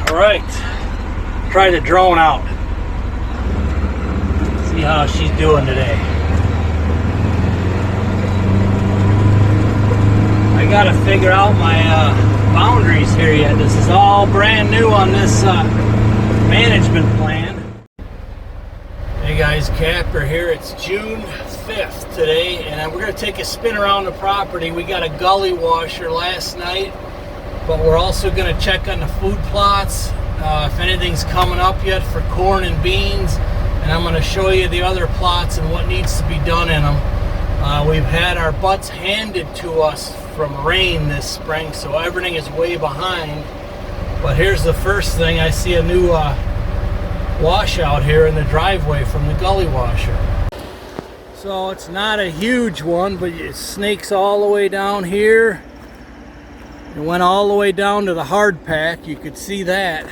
Alright, try the drone out. See how she's doing today. I gotta figure out my boundaries here yet. This is all brand new on this management plan. Hey guys, Kapper here. It's June 5th today, and we're gonna take a spin around the property. We got a gully washer last night, but we're also going to check on the food plots, if anything's coming up yet for corn and beans, and I'm going to show you the other plots and what needs to be done in them. We've had our butts handed to us from rain this spring, so everything is way behind. But here's the first thing. I see a new washout here in the driveway from the gully washer. So it's not a huge one, but it snakes all the way down here. It went all the way down to the hard pack. You could see that.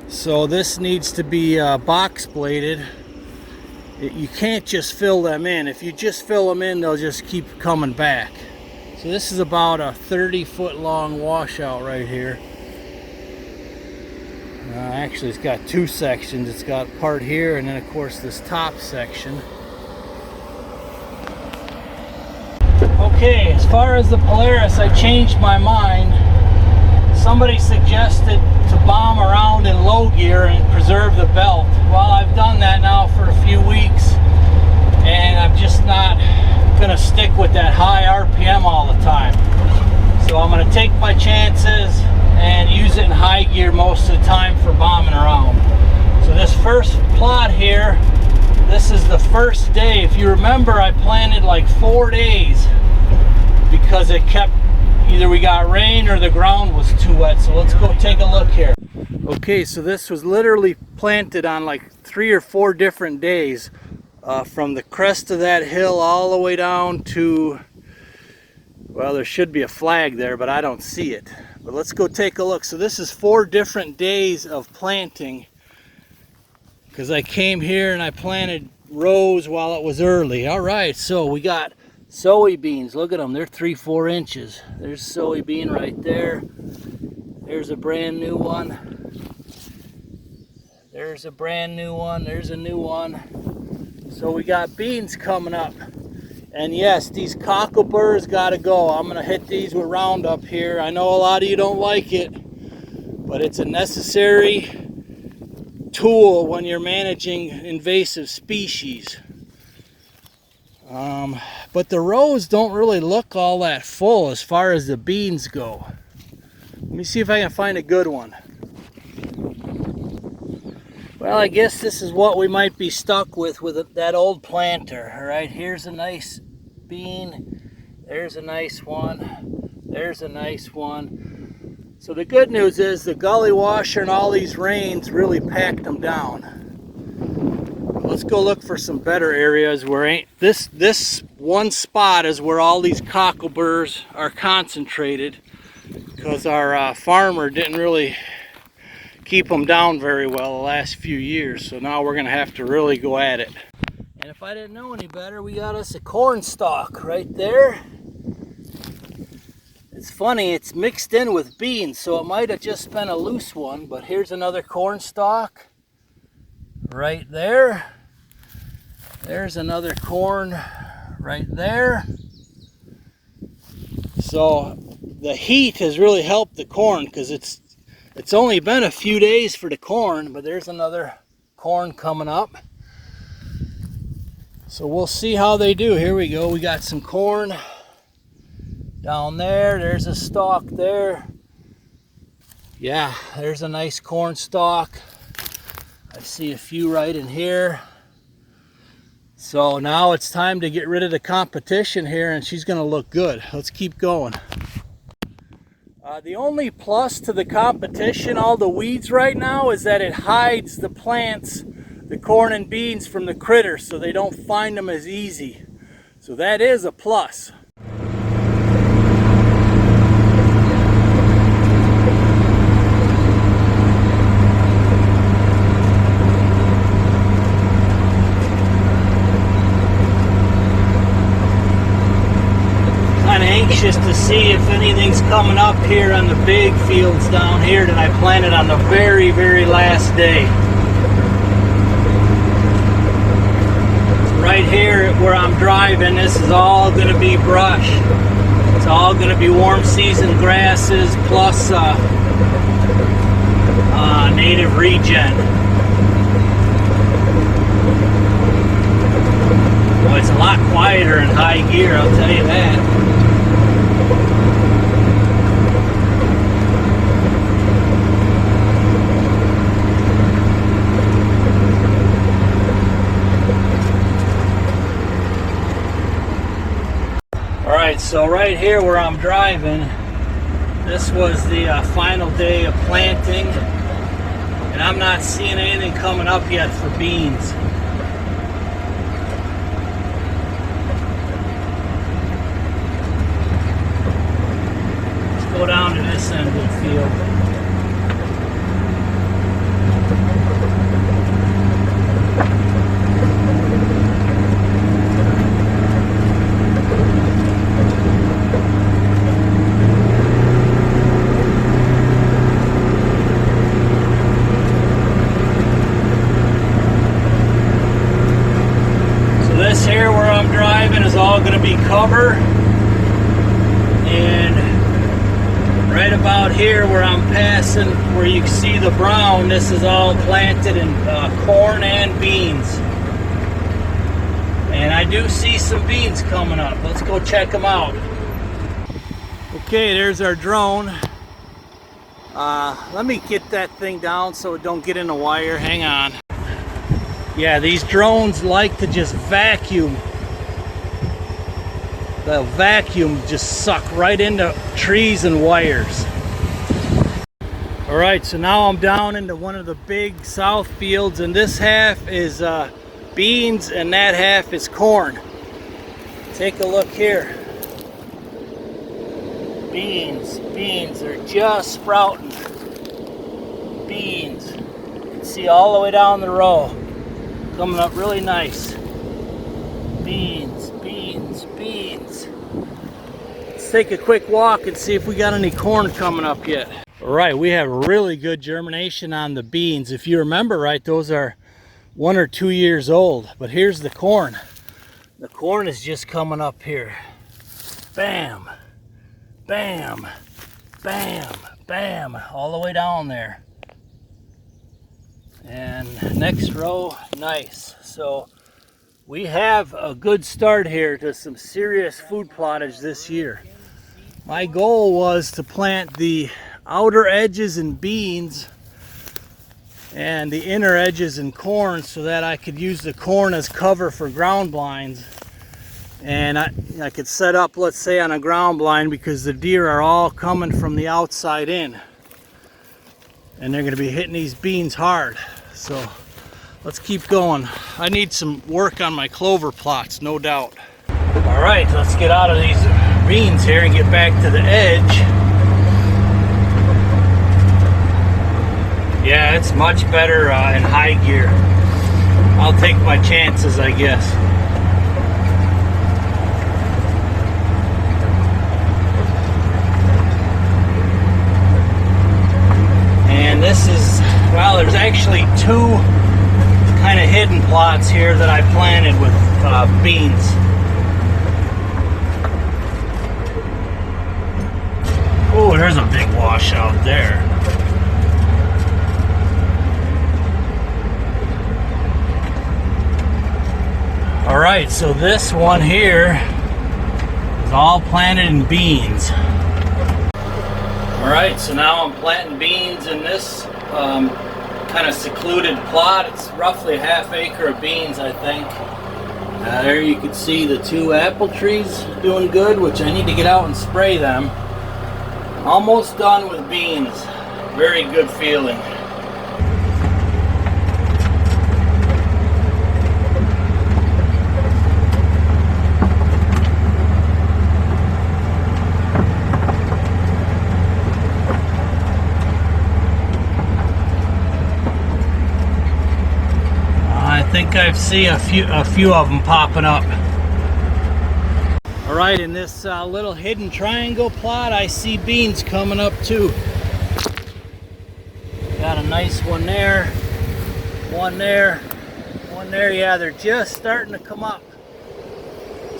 So this needs to be box bladed. You can't just fill them in. If you just fill them in, they'll just keep coming back. So this is about a 30-foot long washout right here. Actually, it's got two sections. It's got part here, and then of course this top section. Okay, as far as the Polaris, I changed my mind. Somebody suggested to bomb around in low gear and preserve the belt. Well, I've done that now for a few weeks, and I'm just not gonna stick with that high RPM all the time. So I'm gonna take my chances and use it in high gear most of the time for bombing around. So this first plot here, this is the first day. If you remember, I planted like 4 days because it kept, either we got rain or the ground was too wet. So let's go take a look here. Okay, so this was literally planted on like 3 or 4 different days, from the crest of that hill all the way down to, well, there should be a flag there, but I don't see it. But let's go take a look. So this is 4 different days of planting, because I came here and I planted rows while it was early. All right, so we got soybeans. Look at them, they're 3-4 inches. There's soybean right there. There's a brand new one. There's a brand new one. There's a new one. So we got beans coming up. And yes, these cockleburs gotta go. I'm gonna hit these with Roundup here. I know a lot of you don't like it, but it's a necessary tool when you're managing invasive species. But the rows don't really look all that full as far as the beans go. Let me see if I can find a good one. Well, I guess this is what we might be stuck with that old planter. All right, here's a nice bean. There's a nice one. There's a nice one. So the good news is the gully washer and all these rains really packed them down. Let's go look for some better areas where this one spot is where all these cockleburs are concentrated, because our farmer didn't really keep them down very well the last few years. So now we're gonna have to really go at it. And if I didn't know any better, we got us a corn stalk right there. It's funny, it's mixed in with beans, so it might have just been a loose one, but here's another corn stalk right there. There's another corn right there. So the heat has really helped the corn, because it's only been a few days for the corn, but there's another corn coming up. So we'll see how they do. Here we go. We got some corn down there. There's a stalk there. Yeah, there's a nice corn stalk. I see a few right in here. So now it's time to get rid of the competition here, and she's gonna look good. Let's keep going. The only plus to the competition, all the weeds right now, is that it hides the plants, the corn and beans, from the critters, so they don't find them as easy. So that is a plus. Anxious to see if anything's coming up here on the big fields down here that I planted on the very, very last day. Right here where I'm driving, this is all going to be brush. It's all going to be warm season grasses plus native regen. Well, it's a lot quieter in high gear, I'll tell you that. Alright, so right here where I'm driving, this was the final day of planting, and I'm not seeing anything coming up yet for beans. Let's go down to this end of the field. This here where I'm driving is all going to be cover, and right about here where I'm passing, where you can see the brown, this is all planted in corn and beans. And I do see some beans coming up. Let's go check them out. Okay, there's our drone. Let me get that thing down so it don't get in the wire. Hang on. Yeah, these drones like to just vacuum. The vacuum just suck right into trees and wires. Alright, so now I'm down into one of the big south fields, and this half is beans and that half is corn. Take a look here. Beans are just sprouting. Beans. You can see all the way down the row. Coming up really nice. Beans. Let's take a quick walk and see if we got any corn coming up yet. All right, we have really good germination on the beans. If you remember right, those are 1 or 2 years old. But here's the corn. The corn is just coming up here. Bam, bam, bam, bam, all the way down there. And next row, nice. So we have a good start here to some serious food plottage this year. My goal was to plant the outer edges in beans and the inner edges in corn so that I could use the corn as cover for ground blinds. And I could set up, let's say, on a ground blind, because the deer are all coming from the outside in. And they're going to be hitting these beans hard. So let's keep going. I need some work on my clover plots, no doubt. All right, let's get out of these beans here and get back to the edge. Yeah, it's much better in high gear. I'll take my chances, I guess. And this is, well, there's actually two kind of hidden plots here that I planted with beans. Oh, there's a big washout there. All right, so this one here is all planted in beans. All right, so now I'm planting beans in this kind of secluded plot. It's roughly a ½ acre of beans, I think. There you can see the 2 apple trees doing good, which I need to get out and spray them. Almost done with beans. Very good feeling. I think I see a few of them popping up. All right, in this little hidden triangle plot, I see beans coming up too. Got a nice one there, one there, one there. Yeah, they're just starting to come up.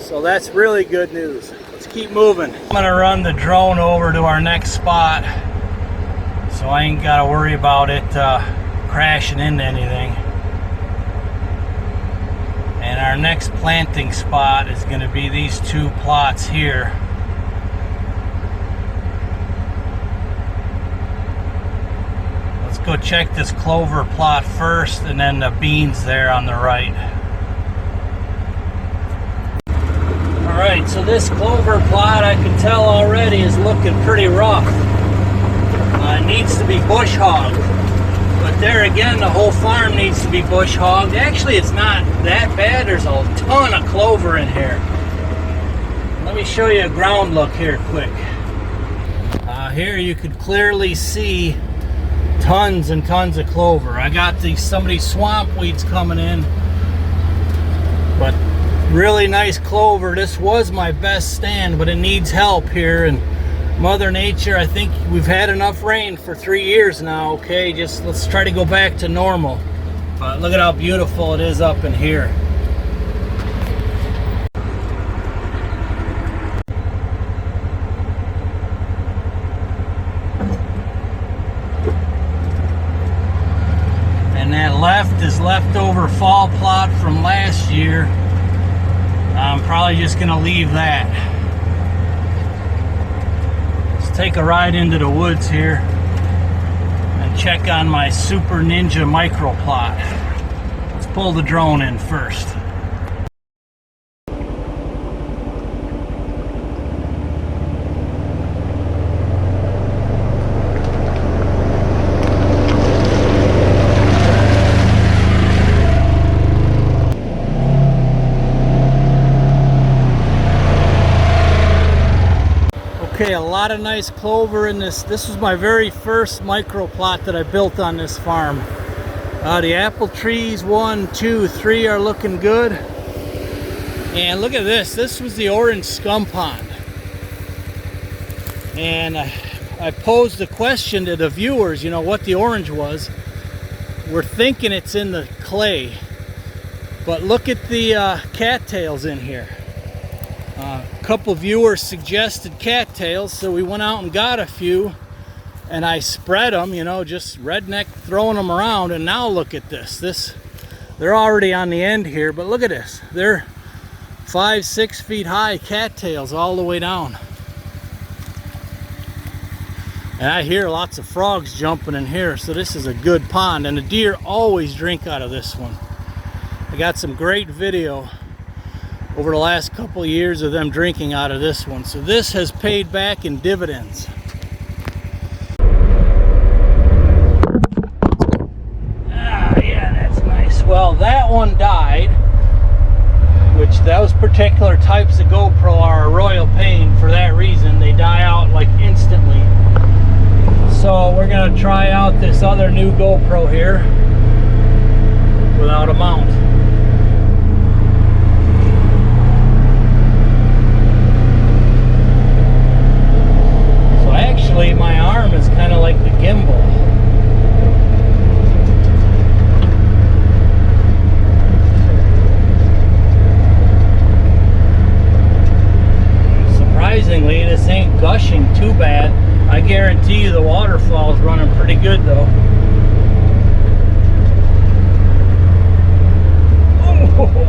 So that's really good news. Let's keep moving. I'm gonna run the drone over to our next spot, so I ain't gotta worry about it crashing into anything. And our next planting spot is going to be these two plots here. Let's go check this clover plot first, and then the beans there on the right. Alright, so this clover plot, I can tell already, is looking pretty rough. It needs to be bush hogged. But there again, the whole farm needs to be bush hogged. Actually, it's not that bad. There's a ton of clover in here. Let me show you a ground look here quick. Here you could clearly see tons and tons of clover. I got some of these swamp weeds coming in, but really nice clover. This was my best stand, but it needs help here. And Mother Nature, I think we've had enough rain for 3 years now, okay? Just let's try to go back to normal. But look at how beautiful it is up in here. And that left is leftover fall plot from last year. I'm probably just gonna leave that. Take a ride into the woods here and check on my Super Ninja micro plot. Let's pull the drone in first. Okay, a lot of nice clover in this. This was my very first micro plot that I built on this farm. The apple trees, 1, 2, 3 are looking good. And look at this. This was the orange scum pond. And I posed the question to the viewers, you know, what the orange was. We're thinking it's in the clay. But look at the cattails in here. A couple viewers suggested cattails, so we went out and got a few, and I spread them, you know, just redneck throwing them around. And now look at this. They're already on the end here, but look at this. They're 5, 6 feet high cattails all the way down. And I hear lots of frogs jumping in here, so this is a good pond, and the deer always drink out of this one. I got some great video over the last couple of years of them drinking out of this one. So this has paid back in dividends. Yeah, that's nice. Well, that one died, which those particular types of GoPro are a royal pain for that reason. They die out like instantly. So we're gonna try out this other new GoPro here without a mount. Actually, my arm is kind of like the gimbal. Surprisingly, this ain't gushing too bad. I guarantee you the waterfall's running pretty good though. Oh.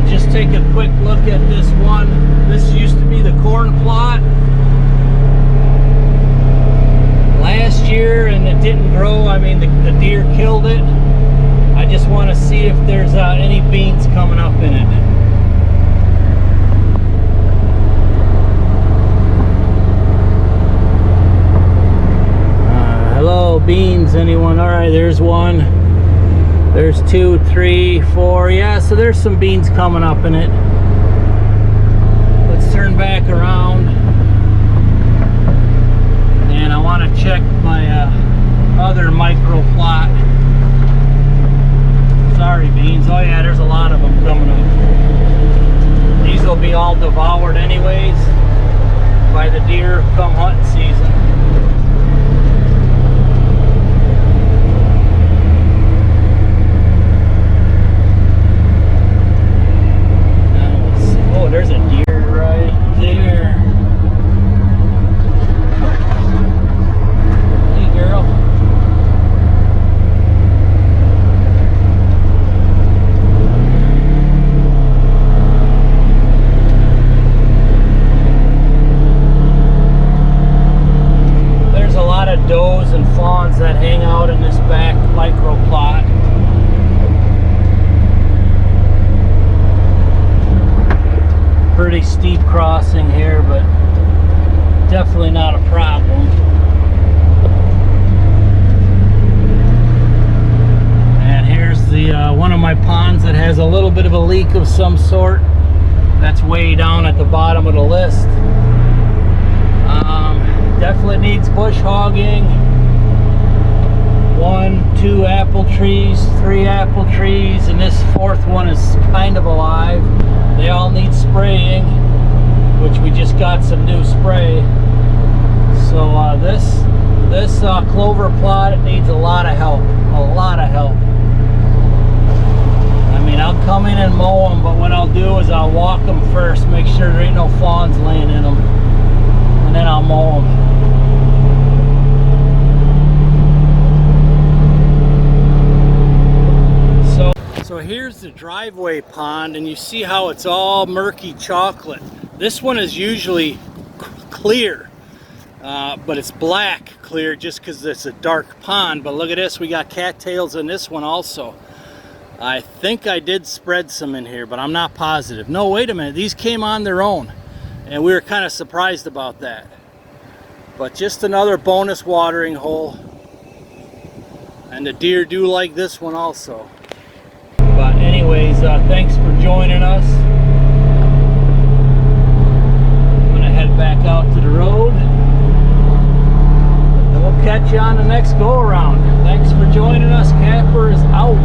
Just take a quick look at this one. This used to be the corn plot last year, and it didn't grow. I mean, the deer killed it. I just want to see if there's any beans coming up in it. Hello, beans, anyone? All right, there's one. There's 2, 3, 4. Yeah, so there's some beans coming up in it. Let's turn back around. And I want to check my other micro plot. Sorry, beans. Oh yeah, there's a lot of them coming up. These will be all devoured anyways by the deer come hunting season. Oh, there's a deer right there. Hey, girl. There's a lot of does and fawns that hang out in this back micro plot. Pretty steep crossing here, but definitely not a problem. And here's the one of my ponds that has a little bit of a leak of some sort. That's way down at the bottom of the list. Definitely needs bush hogging. 1, 2 apple trees, 3 apple trees, and this 4th one is kind of alive. They all need spraying, which we just got some new spray. So this clover plot, it needs a lot of help, a lot of help. I mean, I'll come in and mow them, but what I'll do is I'll walk them first, make sure there ain't no fawns laying in them, and then I'll mow them. So here's the driveway pond, and you see how it's all murky chocolate. This one is usually clear, but it's black clear just because it's a dark pond. But look at this, we got cattails in this one also. I think I did spread some in here, but I'm not positive. No, wait a minute, these came on their own, and we were kind of surprised about that. But just another bonus watering hole, and the deer do like this one also. But anyways, thanks for joining us. I'm gonna head back out to the road, and we'll catch you on the next go around. Thanks for joining us. Kapper is out.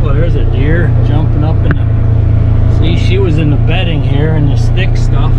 Well, there's a deer jumping up in the, see, she was in the bedding here in this thick stuff.